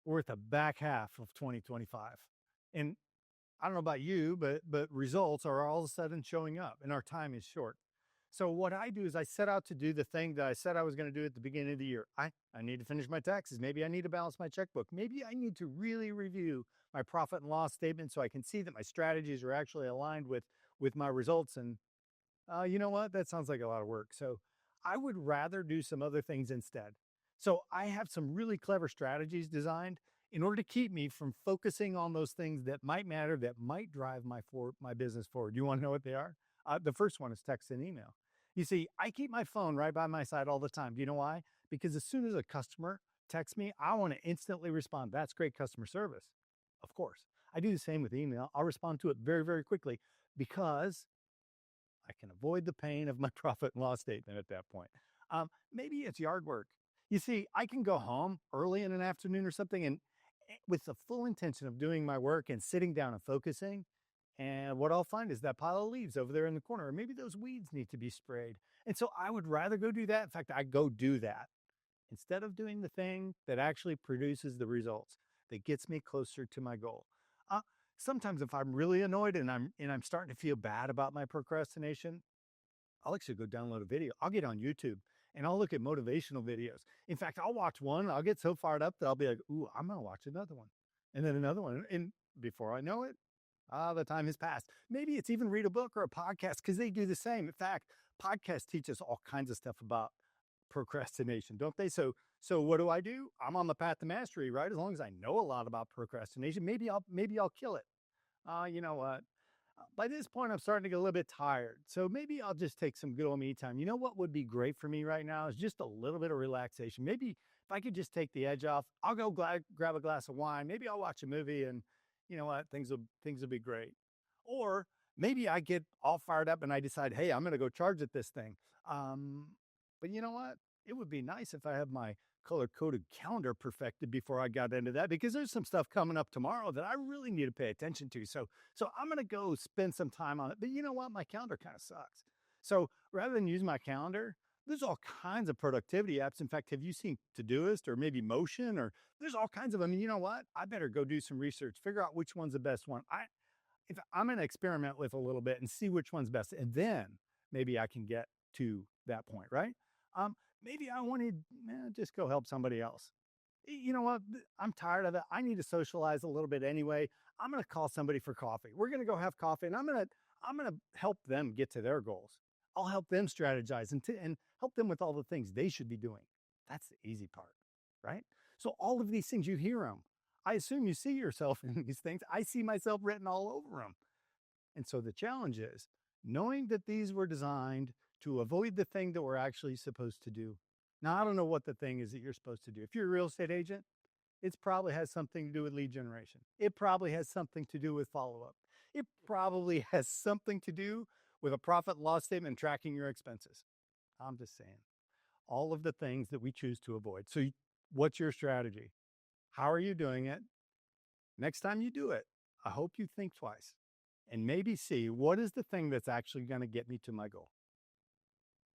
we're at the back half of 2025. And I don't know about you, but results are all of a sudden showing up and our time is short. So what I do is I set out to do the thing that I said I was going to do at the beginning of the year. I need to finish my taxes. Maybe I need to balance my checkbook. Maybe I need to really review my profit and loss statement so I can see that my strategies are actually aligned with my results. And you know what? That sounds like a lot of work. So I would rather do some other things instead. So I have some really clever strategies designed in order to keep me from focusing on those things that might matter, that might drive my business forward. You want to know what they are? The first one is text and email. You see, I keep my phone right by my side all the time. Do you know why? Because as soon as a customer texts me, I want to instantly respond. That's great customer service. Of course. I do the same with email. I'll respond to it very, very quickly because I can avoid the pain of my profit and loss statement at that point. Maybe it's yard work. You see, I can go home early in an afternoon or something and with the full intention of doing my work and sitting down and focusing. And what I'll find is that pile of leaves over there in the corner, or maybe those weeds need to be sprayed. And so I would rather go do that. In fact, I go do that instead of doing the thing that actually produces the results that gets me closer to my goal. Uh, Sometimes if I'm really annoyed and I'm starting to feel bad about my procrastination, I'll actually go download a video. I'll get on YouTube and I'll look at motivational videos. In fact, I'll watch one. I'll get so fired up that I'll be like, ooh, I'm going to watch another one and then another one. And before I know it, the time has passed. Maybe it's even read a book or a podcast because they do the same. In fact, podcasts teach us all kinds of stuff about procrastination, don't they? So what do? I'm on the path to mastery, right? As long as I know a lot about procrastination, maybe I'll kill it. You know what? By this point, I'm starting to get a little bit tired. So maybe I'll just take some good old me time. You know what would be great for me right now is just a little bit of relaxation. Maybe if I could just take the edge off, I'll go grab a glass of wine. Maybe I'll watch a movie and you know what? Things will be great. Or maybe I get all fired up and I decide, hey, I'm going to go charge at this thing. Um, but you know what? It would be nice if I have my color-coded calendar perfected before I got into that because there's some stuff coming up tomorrow that I really need to pay attention to. So I'm going to go spend some time on it. But you know what? My calendar kind of sucks. So rather than use my calendar, there's all kinds of productivity apps. In fact, have you seen Todoist or maybe Motion or there's all kinds of them. And you know what? I better go do some research, figure out which one's the best one. If I'm going to experiment with a little bit and see which one's best, and then maybe I can get to that point, right? Maybe I want to just go help somebody else. You know what? I'm tired of it. I need to socialize a little bit anyway. I'm going to call somebody for coffee. We're going to go have coffee, and I'm going to help them get to their goals. I'll help them strategize and help them with all the things they should be doing. That's the easy part, right? So all of these things, you hear them. I assume you see yourself in these things. I see myself written all over them. And so the challenge is knowing that these were designed to avoid the thing that we're actually supposed to do. Now, I don't know what the thing is that you're supposed to do. If you're a real estate agent, it probably has something to do with lead generation. It probably has something to do with follow-up. It probably has something to do with a profit and loss statement and tracking your expenses. I'm just saying all of the things that we choose to avoid. So what's your strategy? How are you doing it? Next time you do it, I hope you think twice and maybe see what is the thing that's actually going to get me to my goal.